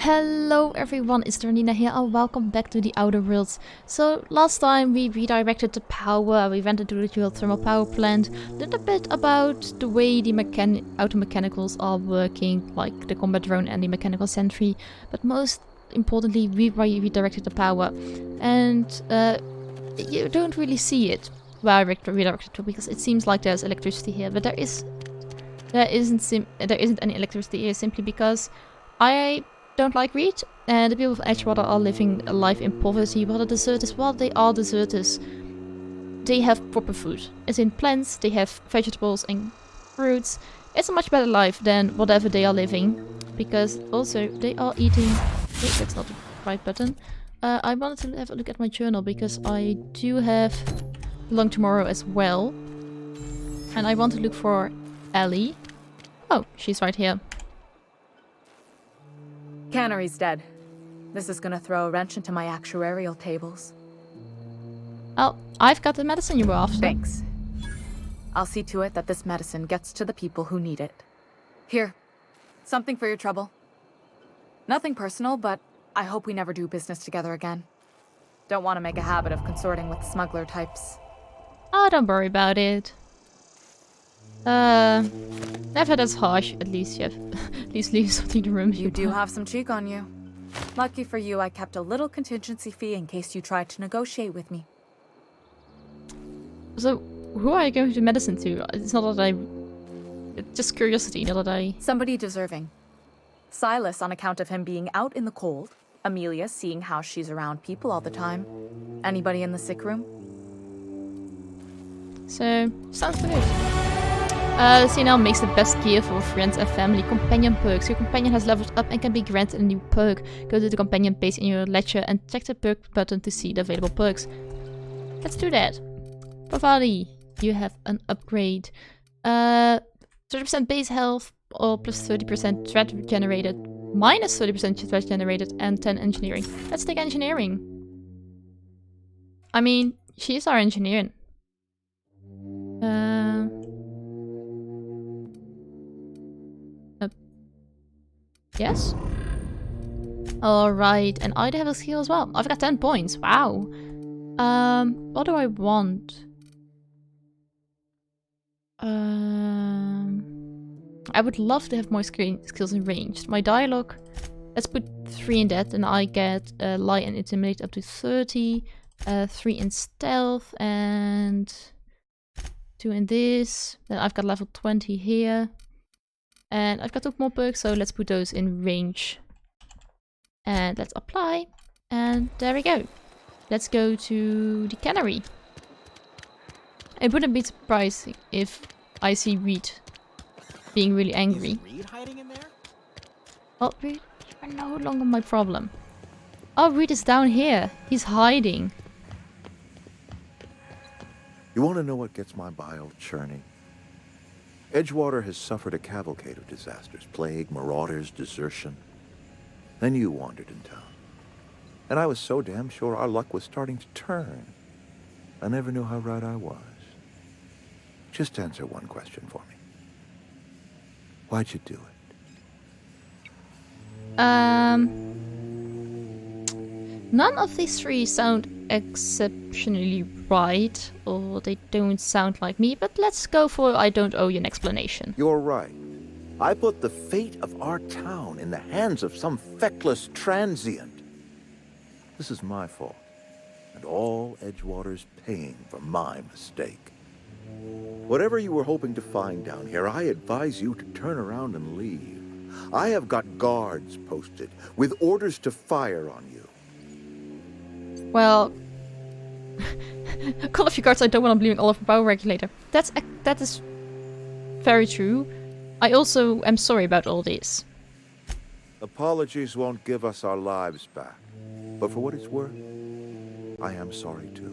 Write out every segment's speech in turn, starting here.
Hello everyone, it's Dranina here and welcome back to the Outer Worlds. So last time we redirected the power, we went into the geothermal power plant, learned a bit about the way the auto mechanicals are working, like the combat drone and the mechanical sentry, but most importantly we redirected the power. And you don't really see it where I redirected to, because it seems like there's electricity here, but there isn't any electricity here simply because I don't like wheat, and the people of Edgewater are living a life in poverty. While the deserters, while they are deserters, they have proper food. As in plants, they have vegetables and fruits. It's a much better life than whatever they are living, because also they are eating... Wait, that's not the right button. I wanted to have a look at my journal, because I do have long tomorrow as well. And I want to look for Ellie. Oh, she's right here. Cannery's dead. This is gonna throw a wrench into my actuarial tables. Oh, I've got the medicine you were after. Thanks. I'll see to it that this medicine gets to the people who need it. Here, something for your trouble. Nothing personal, but I hope we never do business together again. Don't want to make a habit of consorting with smuggler types. Oh, don't worry about it. Never that's harsh, at least you have at least leave something in the room. You do have some cheek on you. Lucky for you, I kept a little contingency fee in case you tried to negotiate with me. So, who are you going to do medicine to? It's not that it's just curiosity, not that I... Somebody deserving. Silas on account of him being out in the cold. Amelia seeing how she's around people all the time. Anybody in the sick room? So, sounds good. CNL makes the best gear for friends and family. Companion perks. Your companion has leveled up and can be granted a new perk. Go to the companion page in your ledger and check the perk button to see the available perks. Let's do that. Pavali, you have an upgrade. 30% base health or plus 30% threat generated. Minus 30% threat generated and 10 engineering. Let's take engineering. I mean, she's our engineer. Yes? Alright, and I do have a skill as well. I've got 10 points. Wow. What do I want? I would love to have more skills in ranged. My dialogue, let's put 3 in that, and I get lie and intimidate up to 30, 3 in stealth, and 2 in this. Then I've got level 20 here. And I've got 2 more perks, so let's put those in range. And let's apply. And there we go. Let's go to the cannery. It wouldn't be surprising if I see Reed being really angry. Is Reed hiding in there? Well, Reed, you're no longer my problem. Oh, Reed is down here. He's hiding. You want to know what gets my bile churning? Edgewater has suffered a cavalcade of disasters. Plague, marauders, desertion. Then you wandered in town. And I was so damn sure our luck was starting to turn. I never knew how right I was. Just answer one question for me. Why'd you do it? None of these 3 sound exceptionally right, or they don't sound like me, but let's go for I don't owe you an explanation. You're right. I put the fate of our town in the hands of some feckless transient. This is my fault, and all Edgewater's paying for my mistake. Whatever you were hoping to find down here, I advise you to turn around and leave. I have got guards posted, with orders to fire on you. Well, call off your cards. I don't want to blame all of the power regulator. That is very true. I also am sorry about all this. Apologies won't give us our lives back, but for what it's worth, I am sorry too.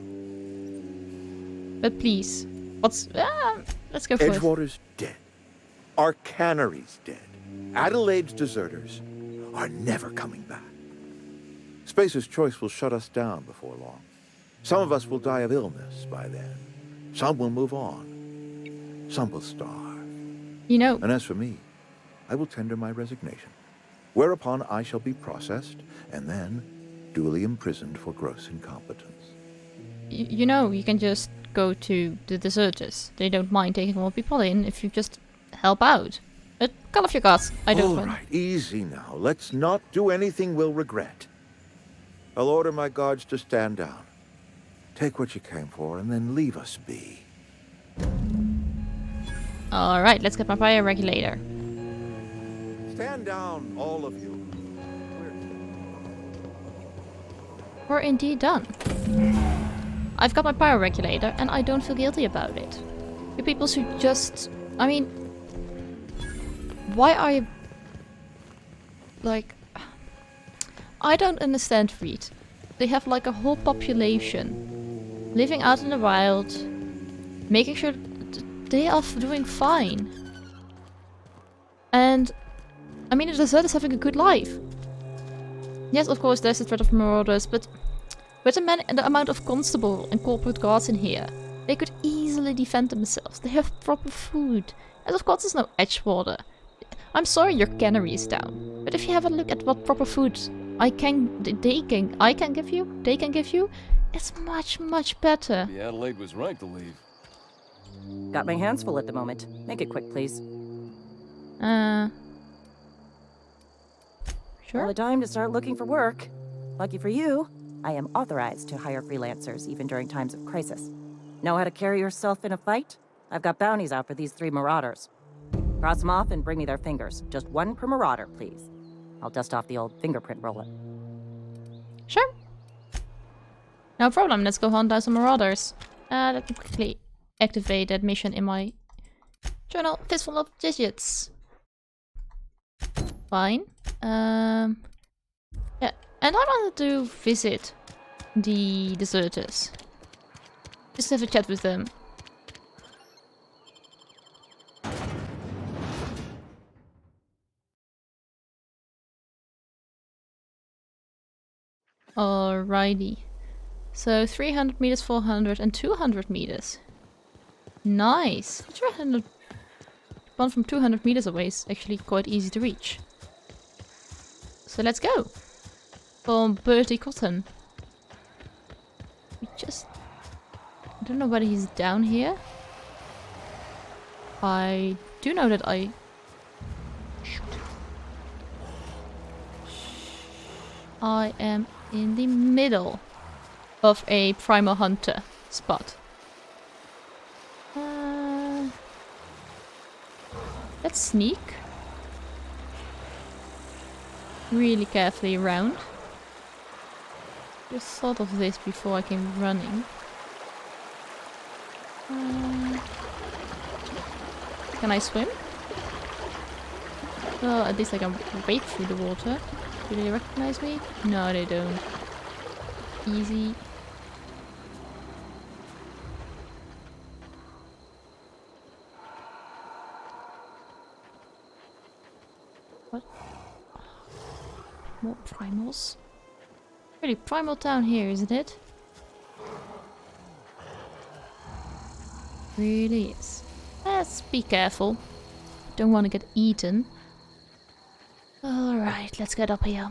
But please, let's go for it. Edgewater's dead. Our cannery's dead. Adelaide's deserters are never coming back. Spacer's Choice will shut us down before long. Some of us will die of illness by then. Some will move on. Some will starve. You know... And as for me, I will tender my resignation. whereupon I shall be processed and then duly imprisoned for gross incompetence. You know, you can just go to the deserters. They don't mind taking more people in if you just help out. But call off your guards. I don't All want. right, easy now. Let's not do anything we'll regret. I'll order my guards to stand down. Take what you came for and then leave us be. Alright, let's get my fire regulator. Stand down, all of you. We're indeed done. I've got my power regulator and I don't feel guilty about it. You people should just... I mean... Why are you... Like... I don't understand Reed. They have like a whole population living out in the wild, making sure they are doing fine. And... I mean, the desert is having a good life. Yes, of course, there's the threat of marauders, but with the amount of constable and corporate guards in here, they could easily defend themselves. They have proper food. And of course, there's no Edgewater. I'm sorry your cannery is down, but if you have a look at what proper food they can give you, it's much, much better. The Adelaide was right to leave. Got my hands full at the moment. Make it quick, please. Sure. Well, the time to start looking for work. Lucky for you, I am authorized to hire freelancers even during times of crisis. Know how to carry yourself in a fight? I've got bounties out for these 3 marauders. Cross them off and bring me their fingers. Just 1 per marauder, please. I'll dust off the old fingerprint roller. Sure. No problem, let's go hunt down some marauders. Let me quickly activate that mission in my journal. Fistful of digits. Fine. Yeah, and I wanted to visit the deserters. Just have a chat with them. Alrighty. So 300 meters, 400 and 200 meters. Nice. 300. One from 200 meters away is actually quite easy to reach. So let's go. From Bertie Cotton. We just... I don't know whether he's down here. I do know that I... Shoot. I am in the middle of a primal hunter spot. Let's sneak. Really carefully around. Just thought of this before I came running. Can I swim? Well, at least I can wade through the water. Do they recognize me? No, they don't. Easy. What? More primals? Pretty primal town here, isn't it? Really is. Let's be careful. Don't want to get eaten. Alright, let's get up here.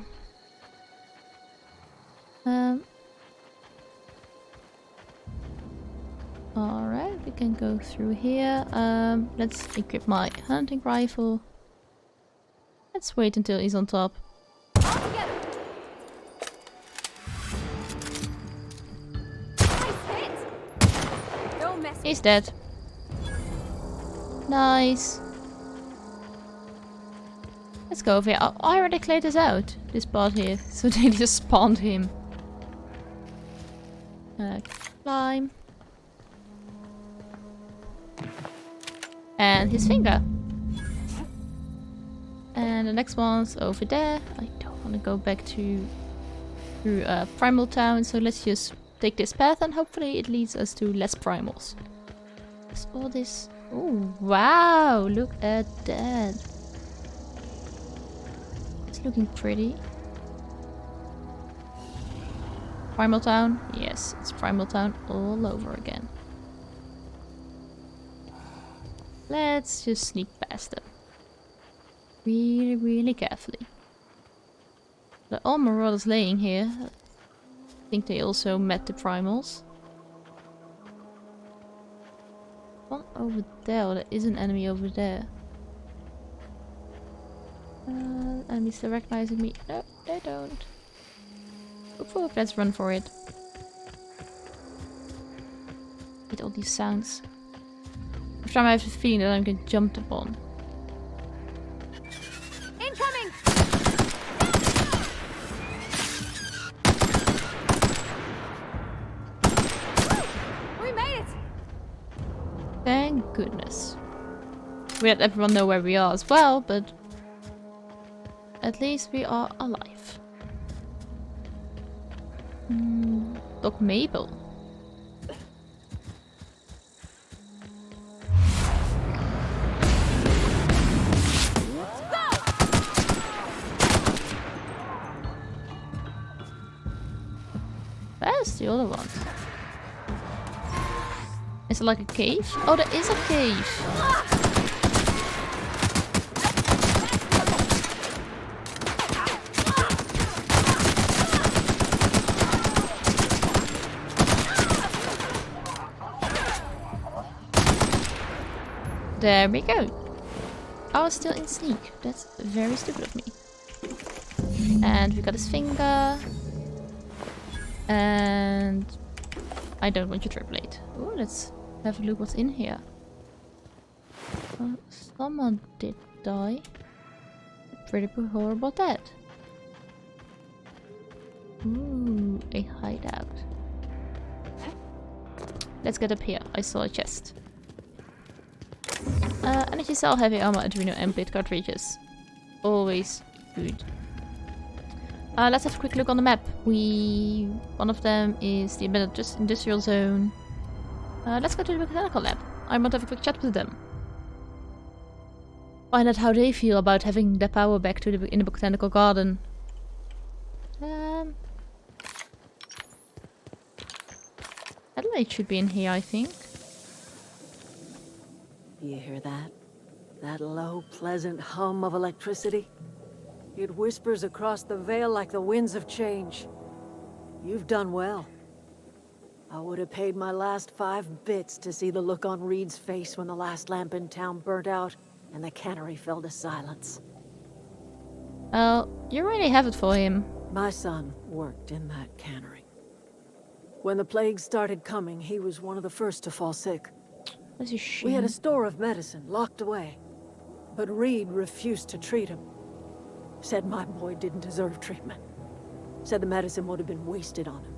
Alright, we can go through here. Let's equip my hunting rifle. Let's wait until he's on top. He's dead. Nice. Let's go over here. I already cleared this out. This part here. So they just spawned him. Climb. And his finger. And the next one's over there. I don't want to go back through Primal Town. So let's just take this path and hopefully it leads us to less primals. There's all this... Oh, wow! Look at that. It's looking pretty. Primal Town? Yes, it's Primal Town all over again. Let's just sneak past them. Really, really carefully. The all marauders laying here. I think they also met the primals. One over there. Oh, there is an enemy over there. Enemies still recognizing me. No, they don't. Ooh, let's run for it. With all these sounds. Every time I have the feeling that I'm getting jumped upon. Incoming! We made it! Thank goodness. We let everyone know where we are as well, but at least we are alive. Doc Mabel. Where's the other one? Is it like a cave? Oh, there is a cave! There we go. I was still in sneak. That's very stupid of me. And we got his finger. And I don't want your trip blade. Oh, let's have a look what's in here. Someone did die. Pretty horrible death. Ooh, a hideout. Let's get up here. I saw a chest. Energy cell, heavy armor, adrenal, and blade cartridges. Always good. Let's have a quick look on the map. One of them is the abandoned industrial zone. Let's go to the mechanical lab. I want to have a quick chat with them. Find out how they feel about having their power back to in the botanical garden. Adelaide should be in here, I think. You hear that? That low, pleasant hum of electricity? It whispers across the Vale like the winds of change. You've done well. I would have paid my last 5 bits to see the look on Reed's face when the last lamp in town burnt out and the cannery fell to silence. Well, you really have it for him. My son worked in that cannery. When the plague started coming, he was one of the first to fall sick. That's a shame. We had a store of medicine locked away, but Reed refused to treat him. Said my boy didn't deserve treatment. Said the medicine would have been wasted on him.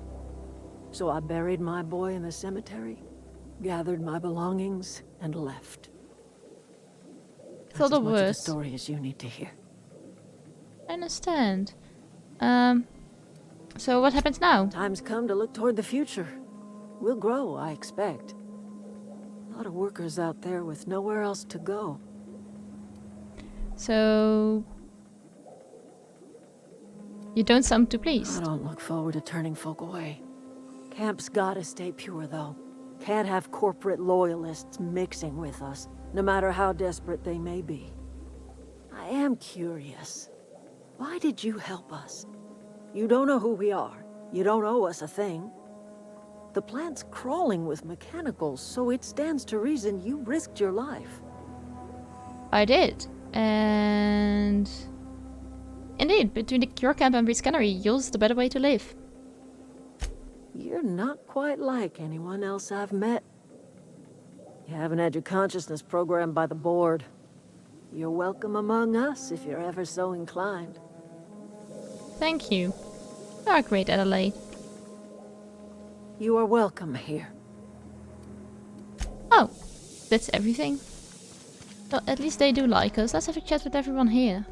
So I buried my boy in the cemetery, gathered my belongings, and left. So That's the as much of the worst. story as you need to hear. I understand. So what happens now? Time's come to look toward the future. We'll grow, I expect. A lot of workers out there with nowhere else to go. So you don't sound too I pleased. don't look forward to turning folk away. Camp's gotta stay pure, though. Can't have corporate loyalists mixing with us, no matter how desperate they may be. I am curious. Why did you help us? You don't know who we are. You don't owe us a thing. The plant's crawling with mechanicals, so it stands to reason you risked your life. I did. And indeed, between the cure camp and Breed's cannery, yours is the better way to live. You're not quite like anyone else I've met. You haven't had your consciousness programmed by the board. You're welcome among us if you're ever so inclined. Thank you. You are great, Adelaide. You are welcome here. Oh, that's everything. Well, at least they do like us. Let's have a chat with everyone here.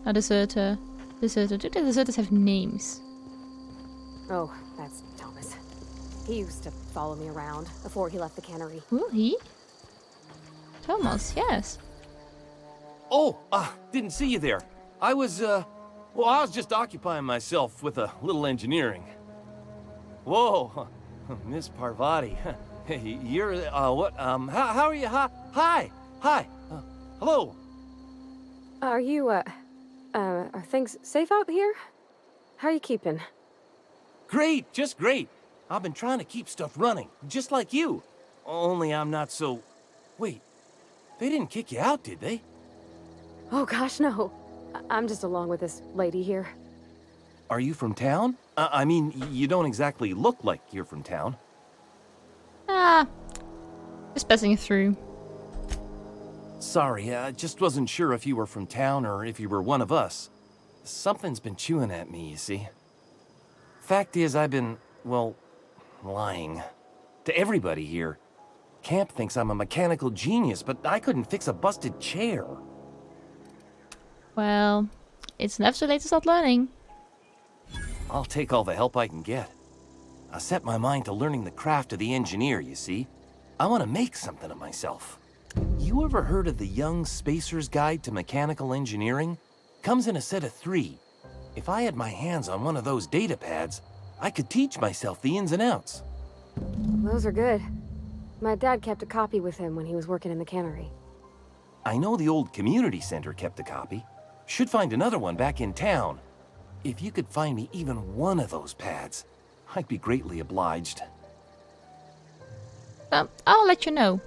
A deserter. Deserter. Do the deserters have names? Oh, that's Thomas. He used to follow me around before he left the cannery. Who, he? Thomas, yes. Oh, didn't see you there. I was just occupying myself with a little engineering. Whoa, Miss Parvati. Hey, you're, what, how are you? Hi, Are you, are things safe out here? How you keeping? Great, just great. I've been trying to keep stuff running, just like you. Only I'm not so... Wait, they didn't kick you out, did they? Oh gosh, no. I'm just along with this lady here. Are you from town? I mean, you don't exactly look like you're from town. Ah, just passing through. Sorry, I just wasn't sure if you were from town or if you were one of us. Something's been chewing at me, you see. Fact is, I've been, well, lying. To everybody here. Camp thinks I'm a mechanical genius, but I couldn't fix a busted chair. Well, it's never too late to start learning. I'll take all the help I can get. I set my mind to learning the craft of the engineer, you see. I want to make something of myself. You ever heard of the Young Spacer's Guide to Mechanical Engineering? Comes in a set of 3. If I had my hands on one of those data pads, I could teach myself the ins and outs. Those are good. My dad kept a copy with him when he was working in the cannery. I know the old community center kept a copy. Should find another one back in town. If you could find me even one of those pads, I'd be greatly obliged. I'll let you know.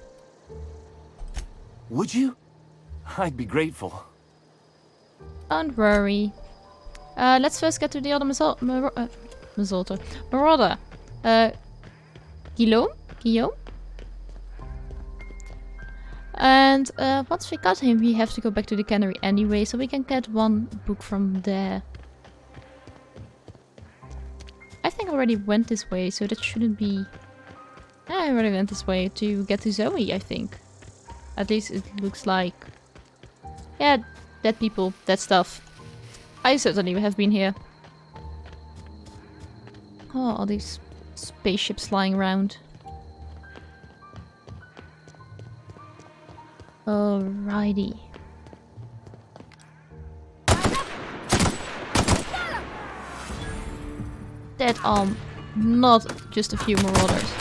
Would you? I'd be grateful. Don't worry. Let's first get to the other Marauder. Guillaume? And once we got him, we have to go back to the cannery anyway, so we can get one book from there. I think I already went this way, so that shouldn't be... I already went this way to get to Zoe, I think. At least it looks like... Yeah, dead people, dead stuff. I certainly have been here. Oh, all these spaceships flying around. Alrighty. Dead arm, not just a few marauders.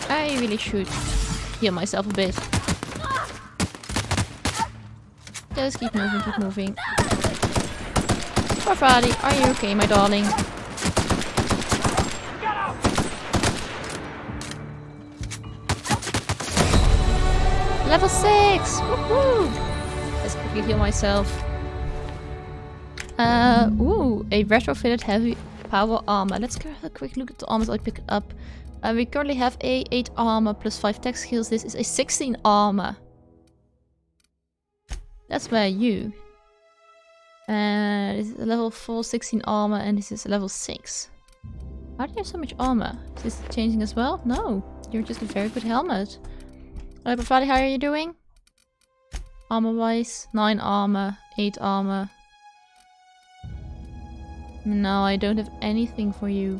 I really should heal myself a bit. Just keep moving, keep moving. Poor Friday, are you okay, my darling? Level 6! Woohoo! Let's quickly heal myself. Ooh, a retrofitted heavy power armor. Let's go have a quick look at the armors I picked up. We currently have a 8 armor plus 5 tech skills. This is a 16 armor. That's where you. This is a level 4 16 armor and this is a level 6. How do you have so much armor? Is this changing as well? No, you're just a very good helmet. Profadi, how are you doing? Armor wise, 9 armor, 8 armor. No, I don't have anything for you.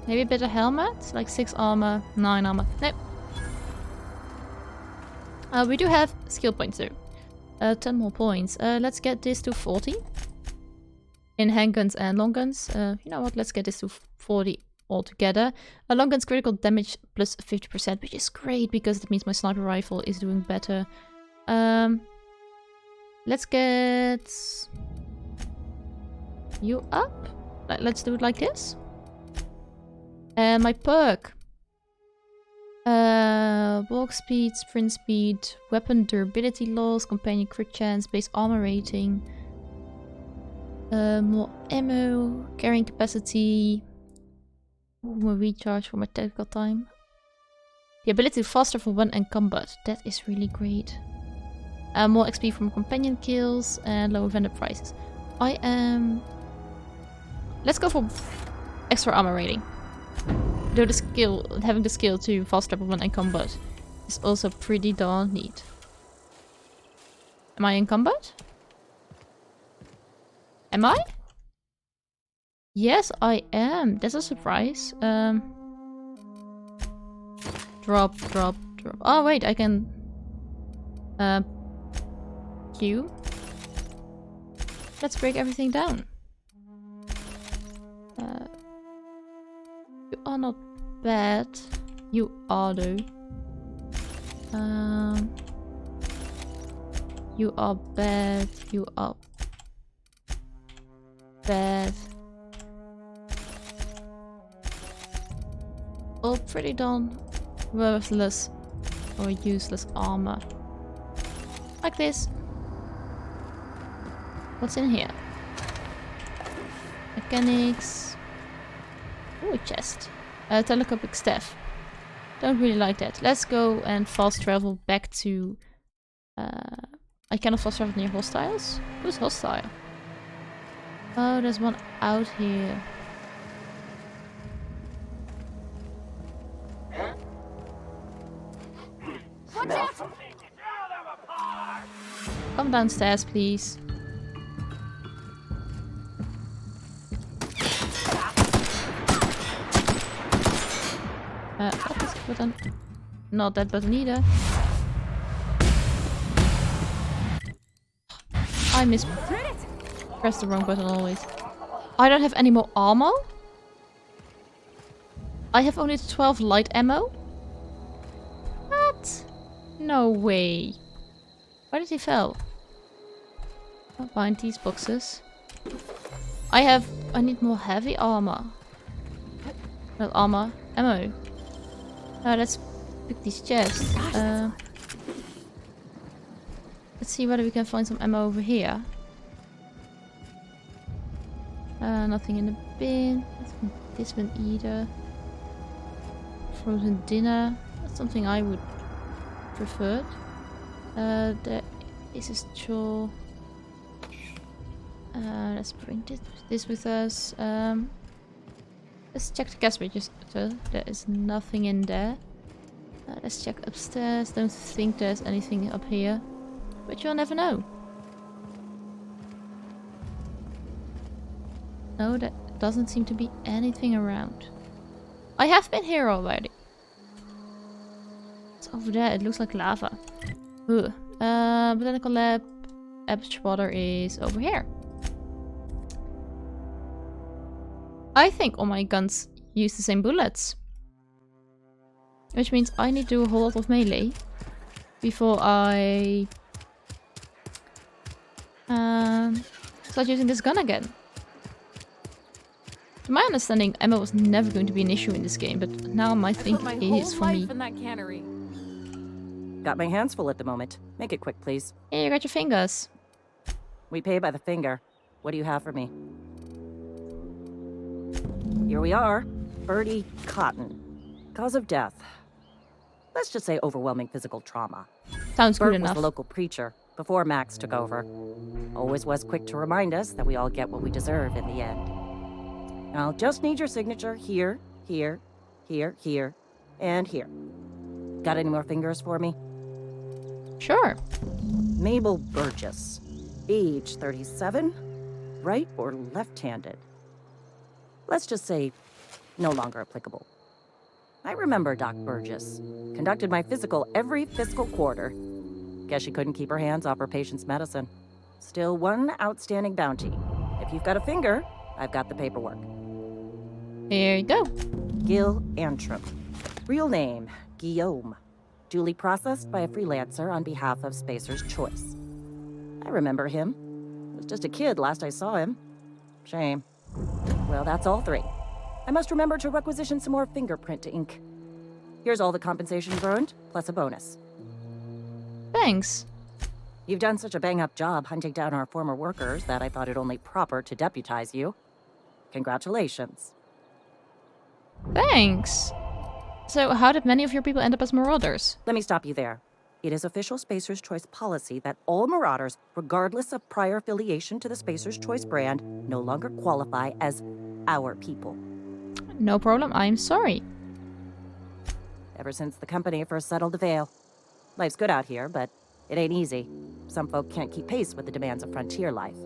Maybe a better helmet? Like 6 armor, 9 armor. Nope. We do have skill points though. 10 more points. Let's get this to 40. In handguns and long guns. You know what? Let's get this to 40 altogether. Long guns critical damage plus 50%, which is great because that means my sniper rifle is doing better. Let's get you up. Let's do it like this. My perk. Walk speed, sprint speed, weapon durability loss, companion crit chance, base armor rating. More ammo, carrying capacity. More recharge for my tactical time. The ability to faster for one and combat. That is really great. More XP from companion kills and lower vendor prices. I am... Let's go for extra armor rating. Though the skill, having the skill to fast travel when in combat is also pretty darn neat. Am I in combat? Am I? Yes, I am. That's a surprise. Drop, drop, drop. Oh, wait, I can... Q. Let's break everything down. You are not bad. You are, though. You are bad. You are bad. All pretty done. Worthless or useless armor. Like this. What's in here? Mechanics. Ooh, a chest. Telescopic staff. Don't really like that. Let's go and fast travel back to... I cannot fast travel near hostiles? Who's hostile? Oh, there's one out here. Come downstairs, please. What is the button? Not that button either. I press the wrong button always. I don't have any more ammo? I have only 12 light ammo? What? No way. Why did he fall? Behind these boxes. I need more heavy armor. Well, armor. Ammo. Let's pick these chests. Let's see whether we can find some ammo over here. Nothing in the bin. Nothing in this bin either. Frozen dinner. That's something I would prefer. There is a straw. Let's bring this with us. Let's check the gas register. There is nothing in there. Let's check upstairs. Don't think there's anything up here. But you'll never know. No, there doesn't seem to be anything around. I have been here already. It's over there. It looks like lava. Ugh. Botanical lab. Edgewater is over here. I think all my guns use the same bullets. Which means I need to do a whole lot of melee before I start using this gun again. To my understanding, ammo was never going to be an issue in this game, but now I might think it is for me. In that cannery. Got my hands full at the moment. Make it quick, please. Yeah, you got your fingers. We pay by the finger. What do you have for me? Here we are. Birdie Cotton. Cause of death. Let's just say overwhelming physical trauma. Sounds Bert good was enough. the local preacher before Max took over. Always was quick to remind us that we all get what we deserve in the end. I'll just need your signature here, here, here, here, and here. Got any more fingers for me? Sure. Mabel Burgess. Age 37. Right or left-handed? Let's just say no longer applicable. I remember Doc Burgess. Conducted my physical every fiscal quarter. Guess she couldn't keep her hands off her patient's medicine. Still one outstanding bounty. If you've got a finger, I've got the paperwork. Here you go. Gil Antrim. Real name, Guillaume. Duly processed by a freelancer on behalf of Spacer's Choice. I remember him. Was just a kid last I saw him. Shame. Well, that's all three. I must remember to requisition some more fingerprint ink. Here's all the compensation you've earned, plus a bonus. Thanks. You've done such a bang-up job hunting down our former workers that I thought it only proper to deputize you. Congratulations. Thanks. So, how did many of your people end up as marauders? Let me stop you there. It is official Spacer's Choice policy that all marauders, regardless of prior affiliation to the Spacer's Choice brand, no longer qualify as our people. No problem, I'm sorry. Ever since the company first settled the Vale. Life's good out here, but it ain't easy. Some folk can't keep pace with the demands of frontier life.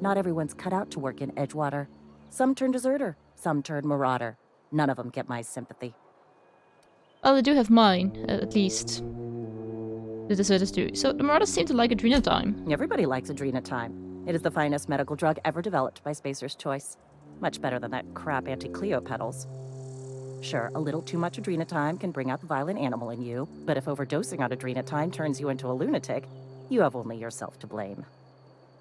Not everyone's cut out to work in Edgewater. Some turn deserter, some turn marauder. None of them get my sympathy. Well, they do have mine, at least. The deserters do. So the Marauders seem to like Adrena time. Everybody likes Adrena time. It is the finest medical drug ever developed by Spacer's Choice. Much better than that crap anti-Cleo pedals. Sure, a little too much Adrena time can bring out the violent animal in you, but if overdosing on Adrena time turns you into a lunatic, you have only yourself to blame.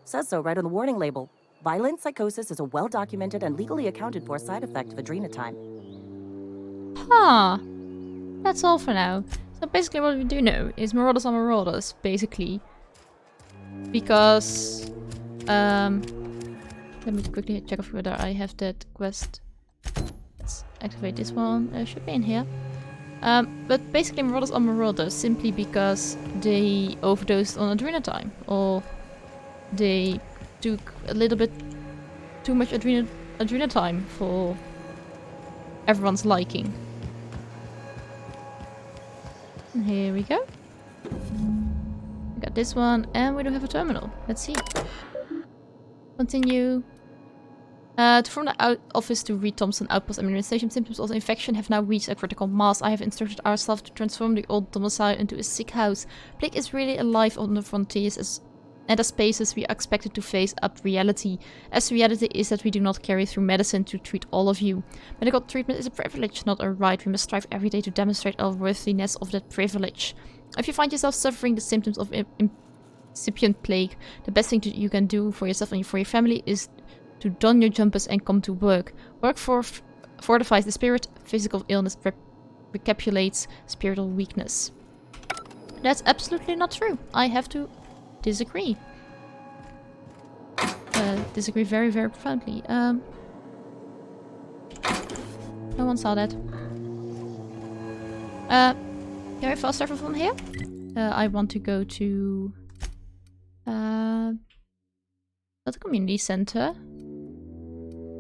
Says so right on the warning label. Violent psychosis is a well-documented and legally accounted for side effect of Adrena time. Huh. That's all for now. So basically what we do know is Marauders are Marauders, basically. Because... let me quickly check off whether I have that quest. Let's activate this one. Should be in here. But basically Marauders are Marauders simply because they overdosed on Adrena time. Or they took a little bit too much Adrena time for everyone's liking. And here we go. We got this one, and we do have a terminal. Let's see. Continue. From the office to Reed Thompson Outpost Administration, symptoms of infection have now reached a critical mass. I have instructed our staff to transform the old domicile into a sick house. Plague is really alive on the frontiers and as spaces we are expected to face up reality. As reality is that we do not carry through medicine to treat all of you. Medical treatment is a privilege, not a right. We must strive every day to demonstrate our worthiness of that privilege. If you find yourself suffering the symptoms of incipient plague, the best thing you can do for yourself and for your family is to don your jumpers and come to work. Work fortifies the spirit, physical illness recapitulates spiritual weakness. That's absolutely not true. I have to disagree. Disagree very, very profoundly. No one saw that. Can I fast travel from here? I want to go to the community center.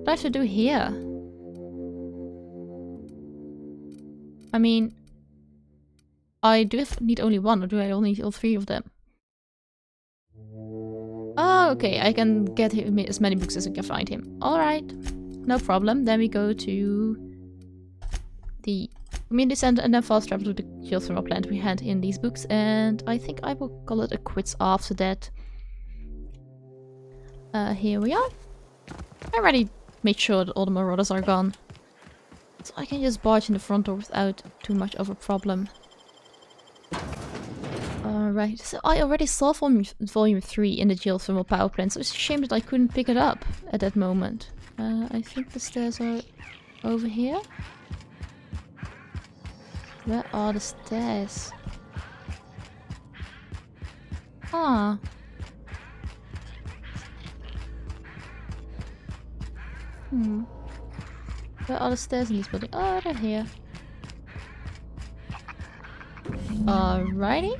What do I have to do here? I mean, I do need only one, or do I only need all three of them? Oh, okay, I can get him as many books as I can find him. Alright, no problem. Then we go to the community center and then fast travel to the geothermal plant we had in these books. And I think I will call it a quits after that. Here we are. I already made sure that all the Marauders are gone. So I can just barge in the front door without too much of a problem. Alright, so I already saw volume 3 in the geothermal power plant, so it's a shame that I couldn't pick it up at that moment. I think the stairs are over here. Where are the stairs? Ah. Where are the stairs in this building? Oh, they're here. Alrighty.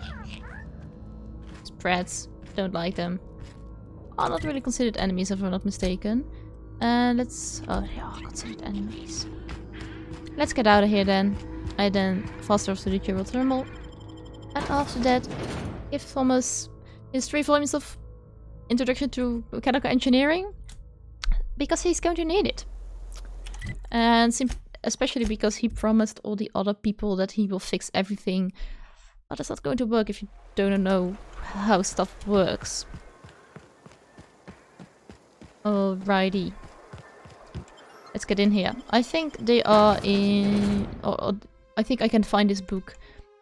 Spreads. Don't like them. Are not really considered enemies if I'm not mistaken. And let's... Oh, they are considered enemies. Let's get out of here then. I then fast travel to the geothermal. And after that, give Thomas his 3 volumes of Introduction to Mechanical Engineering. Because he's going to need it. And especially because he promised all the other people that he will fix everything. But it's not going to work if you don't know how stuff works. Alrighty. Let's get in here. I think they are in... Or I think I can find this book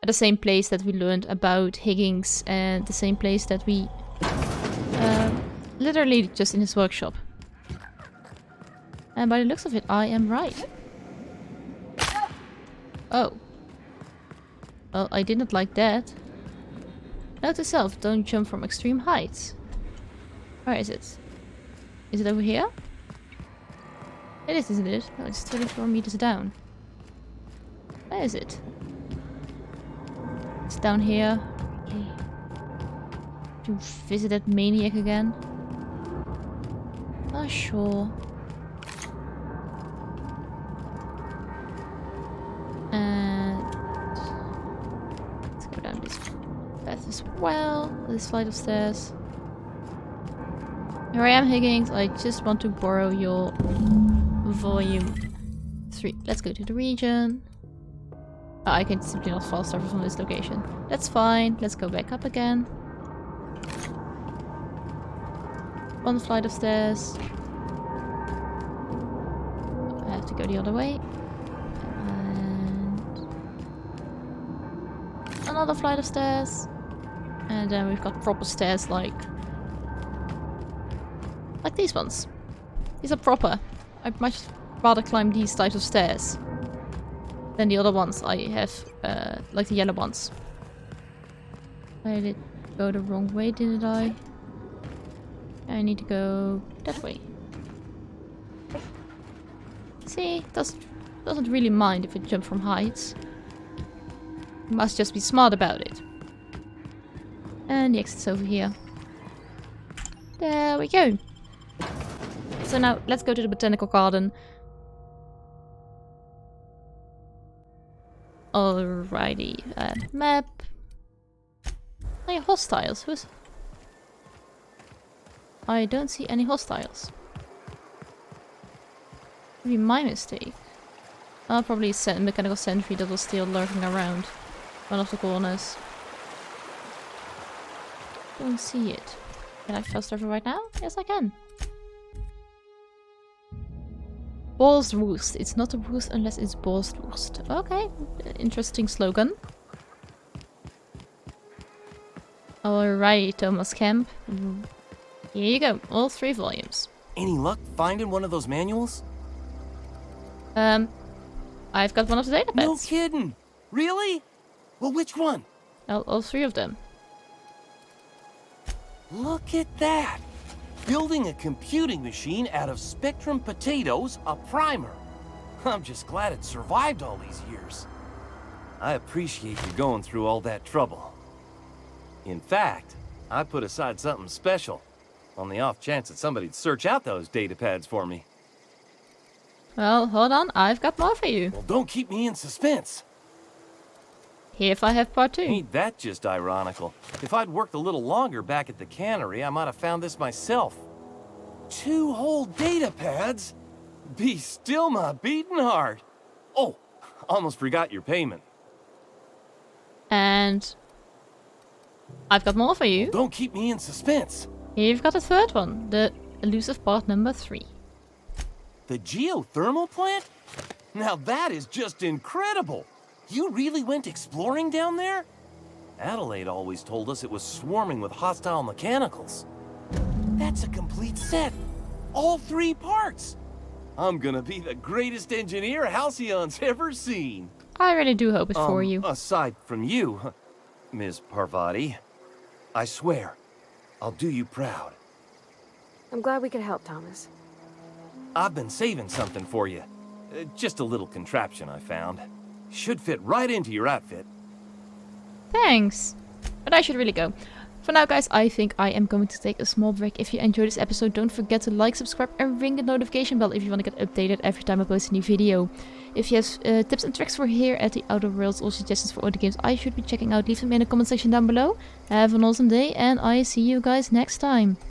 at the same place that we learned about Higgins. And the same place that we... literally just in his workshop. And by the looks of it, I am right. Oh. Well, I did not like that. Note to self, don't jump from extreme heights. Where is it? Is it over here? It is, isn't it? No, it's 34 meters down. Where is it? It's down here. Okay. To visit that maniac again? Oh, sure. And let's go down this path as well. This flight of stairs. Here I am, Higgins. I just want to borrow your volume 3. Let's go to the region. Oh, I can simply not fast travel from this location. That's fine. Let's go back up again. One flight of stairs. I have to go the other way. And another flight of stairs. And then we've got proper stairs like these ones. These are proper. I'd much rather climb these types of stairs than the other ones I have, like the yellow ones. I did go the wrong way, didn't I? I need to go that way. See, doesn't really mind if I jump from heights. Must just be smart about it. And the exit's over here. There we go. So now let's go to the botanical garden. Alrighty, map. Hey, hostiles. Who's? I don't see any hostiles. Maybe my mistake. Oh, probably a mechanical sentry that was still lurking around one of the corners. Don't see it. Can I fast travel right now? Yes, I can. Bolswurst. It's not a wurst unless it's Bolswurst. Okay, interesting slogan. Alright, Thomas Kemp. Here you go, all 3 volumes. Any luck finding one of those manuals? I've got one of the data No pads. kidding! Really? Well, which one? All 3 of them. Look at that! Building a computing machine out of Spectrum potatoes, a primer. I'm just glad it survived all these years. I appreciate you going through all that trouble. In fact, I put aside something special, on the off chance that somebody'd search out those data pads for me. Well, hold on, I've got more for you. Well, don't keep me in suspense. Here if I have part 2. Ain't that just ironical? If I'd worked a little longer back at the cannery, I might have found this myself. 2 whole data pads? Be still my beating heart. Oh, almost forgot your payment. And I've got more for you. Don't keep me in suspense. Here you've got a 3rd one, the elusive part number 3. The geothermal plant? Now that is just incredible. You really went exploring down there? Adelaide always told us it was swarming with hostile mechanicals. That's a complete set. All 3 parts. I'm gonna be the greatest engineer Halcyon's ever seen. I really do hope it for you. Aside from you, Ms. Parvati, I swear, I'll do you proud. I'm glad we could help, Thomas. I've been saving something for you. Just a little contraption I found. Should fit right into your outfit. Thanks. But I should really go. For now, guys, I think I am going to take a small break. If you enjoyed this episode, don't forget to like, subscribe, and ring the notification bell if you want to get updated every time I post a new video. If you have tips and tricks for here at the Outer Worlds or suggestions for other games I should be checking out, leave them in the comment section down below. Have an awesome day, and I see you guys next time.